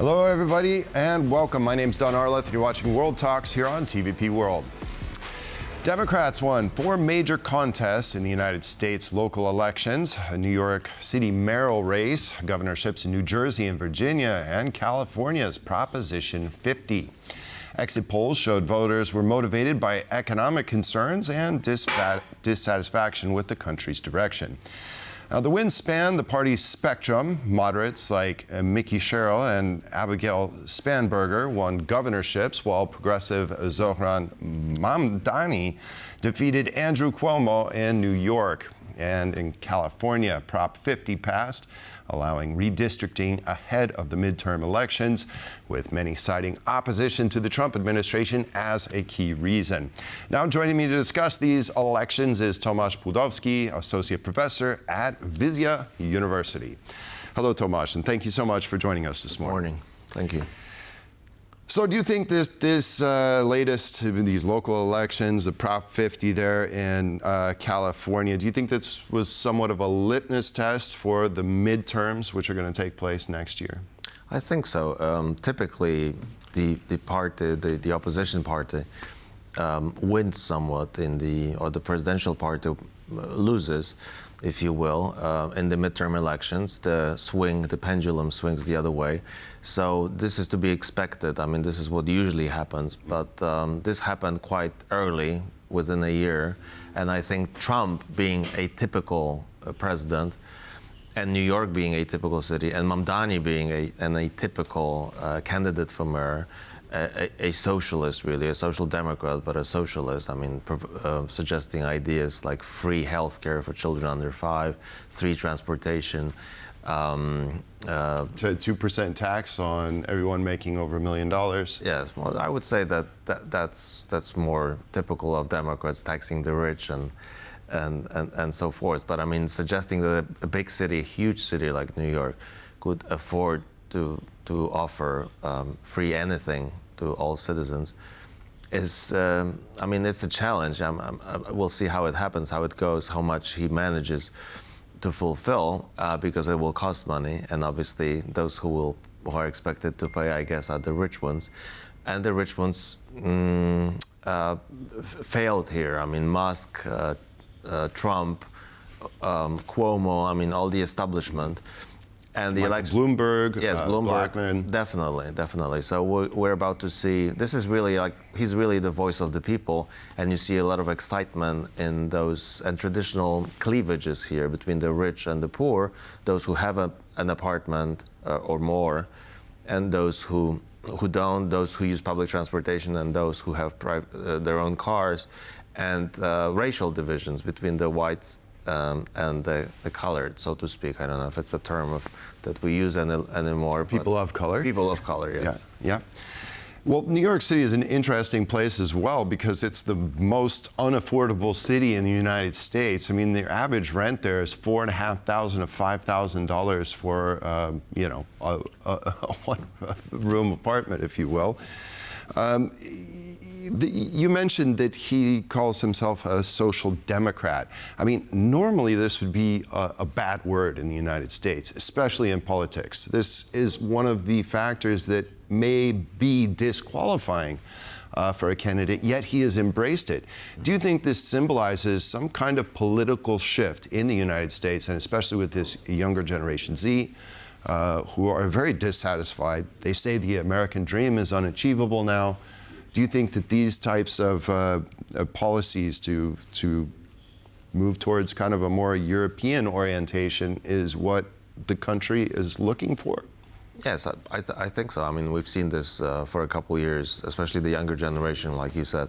Hello, everybody, and welcome. My name's Arleth, and you're watching World Talks here on TVP World. Democrats won 4 major contests in the United States local elections: a New York City mayoral race, governorships in New Jersey and Virginia, and California's Proposition 50. Exit polls showed voters were motivated by economic concerns and dissatisfaction with the country's direction. Now, the wins span the party's spectrum. Moderates like Mickey Sherrill and Abigail Spanberger won governorships, while progressive Zohran Mamdani defeated Andrew Cuomo in New York. And in California, Prop 50 passed, allowing redistricting ahead of the midterm elections, with many citing opposition to the Trump administration as a key reason. Now joining me to discuss these elections is Tomasz Płudowski, Associate Professor at Vizja University. Hello, Tomasz, and thank you so much for joining us this morning. Thank you. So do you think this latest, these local elections, the Prop 50 there in California, do you think this was somewhat of a litmus test for the midterms, which are going to take place next year? I think so. Typically, the opposition party wins somewhat or the presidential party loses, if you will, in the midterm elections. The pendulum swings the other way. So this is to be expected. I mean, this is what usually happens, but this happened quite early, within a year. And I think Trump being a typical president, and New York being a typical city, and Mamdani being an atypical candidate for mayor, a socialist, really, a social democrat, but a socialist. I mean, suggesting ideas like free health care for children under 5, free transportation. 2% tax on everyone making over $1 million. Yes, well, I would say that's more typical of Democrats, taxing the rich and so forth. But I mean, suggesting that a big city, a huge city like New York, could afford to offer free anything to all citizens is, I mean, it's a challenge. We'll see how it happens, how it goes, how much he manages to fulfill, because it will cost money, and obviously those who are expected to pay, I guess, are the rich ones, and the rich ones failed here. I mean, Musk, Trump, Cuomo, I mean, all the establishment. And the election, Bloomberg, yes, Bloomberg, Blackman. Definitely. So we're about to see. This is really he's really the voice of the people, and you see a lot of excitement in those and traditional cleavages here between the rich and the poor, those who have an apartment or more, and those who don't, those who use public transportation, and those who have their own cars, and racial divisions between the whites and the colored, so to speak. I don't know if it's a term that we use anymore. People of color? People of color, yes. Yeah. Well, New York City is an interesting place as well, because it's the most unaffordable city in the United States. I mean, the average rent there is $4,500 to $5,000 for, a one-room apartment, if you will. You mentioned that he calls himself a social democrat. I mean, normally this would be a bad word in the United States, especially in politics. This is one of the factors that may be disqualifying for a candidate, yet he has embraced it. Do you think this symbolizes some kind of political shift in the United States, and especially with this younger generation Z, who are very dissatisfied? They say the American dream is unachievable now. Do you think that these types of policies to move towards kind of a more European orientation is what the country is looking for? Yes, I think so. I mean, we've seen this for a couple of years, especially the younger generation, like you said,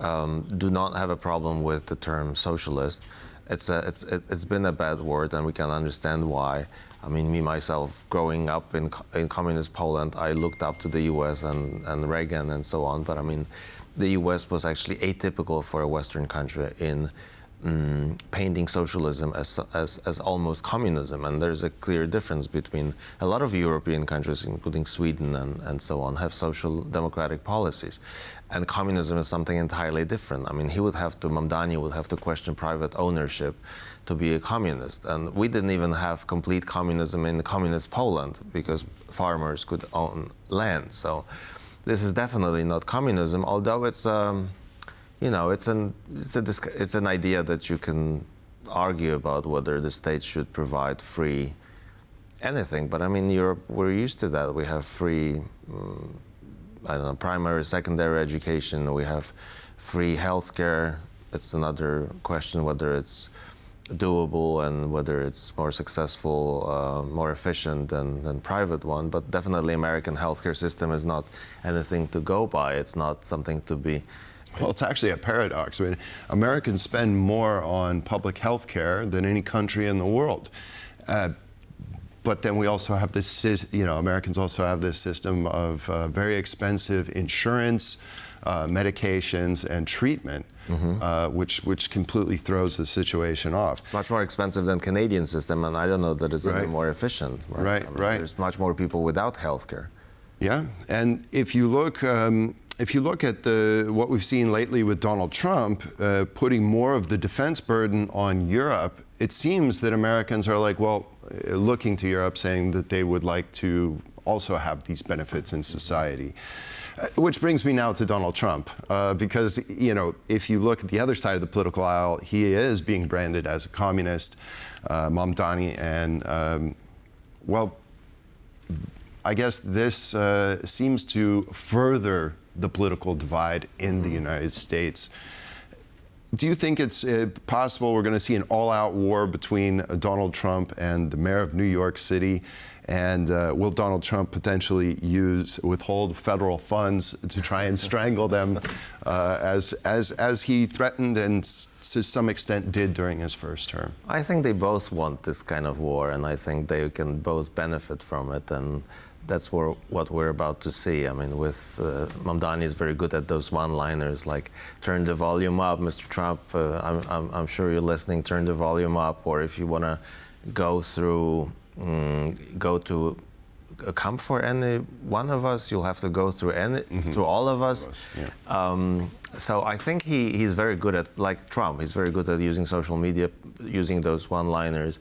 do not have a problem with the term socialist. It's been a bad word, and we can understand why. I mean, me, myself, growing up in communist Poland, I looked up to the US and Reagan and so on. But I mean, the US was actually atypical for a Western country in painting socialism as almost communism. And there's a clear difference between a lot of European countries, including Sweden and so on, have social democratic policies. And communism is something entirely different. I mean, Mamdani would have to question private ownership to be a communist. And we didn't even have complete communism in communist Poland because farmers could own land. So this is definitely not communism, although it's it's an idea that you can argue about whether the state should provide free anything. But I mean, Europe, we're used to that. We have free, primary, secondary education. We have free healthcare. It's another question whether it's doable and whether it's more successful, more efficient than private one. But definitely, American healthcare system is not anything to go by. It's not something to be. Well, it's actually a paradox. I mean, Americans spend more on public health care than any country in the world. But then we also have this, Americans also have this system of very expensive insurance, medications, and treatment, which completely throws the situation off. It's much more expensive than Canadian system, and I don't know that it's any more efficient. Right. There's much more people without health care. Yeah, and if you look at what we've seen lately with Donald Trump putting more of the defense burden on Europe, it seems that Americans are looking to Europe, saying that they would like to also have these benefits in society. Which brings me now to Donald Trump, because if you look at the other side of the political aisle, he is being branded as a communist, Mamdani, and I guess this seems to further the political divide in the United States. Do you think it's possible we're going to see an all-out war between Donald Trump and the mayor of New York City? And will Donald Trump potentially withhold federal funds to try and strangle them, as he threatened and to some extent did during his first term? I think they both want this kind of war, and I think they can both benefit from it. And that's what we're about to see. I mean, Mamdani is very good at those one-liners, like "Turn the volume up, Mr. Trump." I'm sure you're listening. Turn the volume up. Or if you want to go to come for any one of us, you'll have to go through through all of us. Yeah. So I think he's very good at, like Trump. He's very good at using social media, using those one-liners,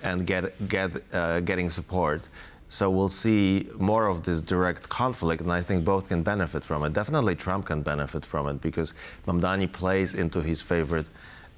and getting support. So we'll see more of this direct conflict, and I think both can benefit from it. Definitely Trump can benefit from it, because Mamdani plays into his favorite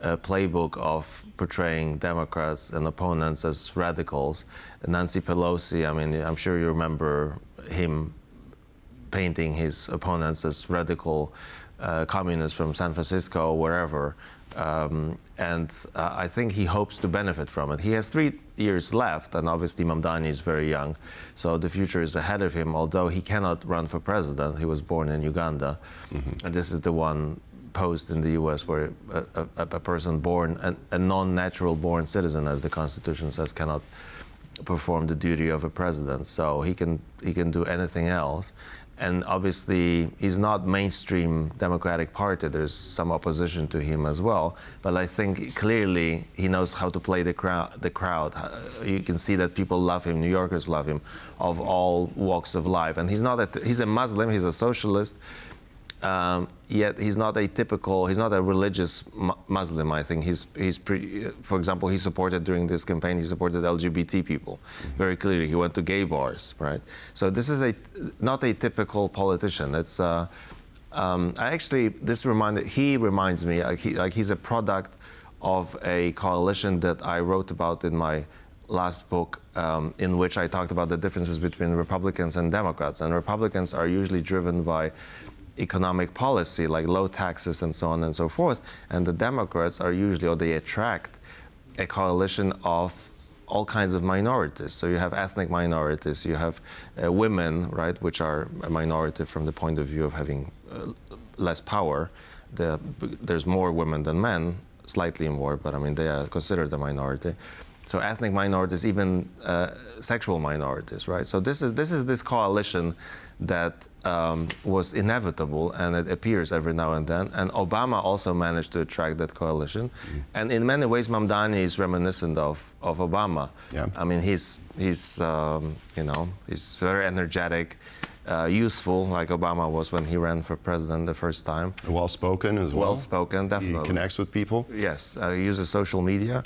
playbook of portraying Democrats and opponents as radicals. Nancy Pelosi, I mean, I'm sure you remember him painting his opponents as radical communists from San Francisco or wherever. I think he hopes to benefit from it. He has 3 years left, and obviously Mamdani is very young, so the future is ahead of him, although he cannot run for president. He was born in Uganda, and this is the one post in the U.S. where a person born, a non-natural born citizen, as the Constitution says, cannot perform the duty of a president. So he can do anything else. And obviously, he's not mainstream Democratic Party. There's some opposition to him as well. But I think clearly he knows how to play the crowd. You can see that people love him. New Yorkers love him, of all walks of life. And he's a Muslim. He's a socialist. Yet he's not a religious Muslim. I think for example, he supported during this campaign, he supported LGBT people very clearly. He went to gay bars, right? So this is not a typical politician. It's he reminds me he's a product of a coalition that I wrote about in my last book, in which I talked about the differences between Republicans and Democrats. And Republicans are usually driven by economic policy, like low taxes and so on and so forth. And the Democrats are usually, or they attract a coalition of all kinds of minorities. So you have ethnic minorities, you have women, right, which are a minority from the point of view of having less power. There's more women than men, slightly more, but I mean, they are considered a minority. So ethnic minorities, even sexual minorities, right? So this is this coalition that was inevitable, and it appears every now and then. And Obama also managed to attract that coalition. And in many ways, Mamdani is reminiscent of Obama. Yeah. I mean, he's you know, he's very energetic, youthful, like Obama was when he ran for president the first time. Well-spoken as well. Well-spoken, definitely. He connects with people. Yes, he uses social media.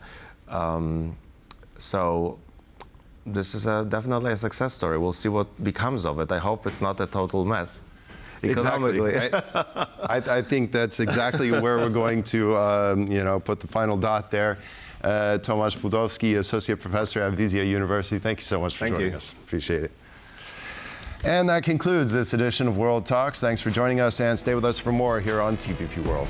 So this is definitely a success story. We'll see what becomes of it. I hope it's not a total mess economically. Exactly. I think that's exactly where we're going to, you know, put the final dot there. Tomasz Płudowski, Associate Professor at Vizja University. Thank you so much for joining us. Appreciate it. And that concludes this edition of World Talks. Thanks for joining us, and stay with us for more here on TVP World.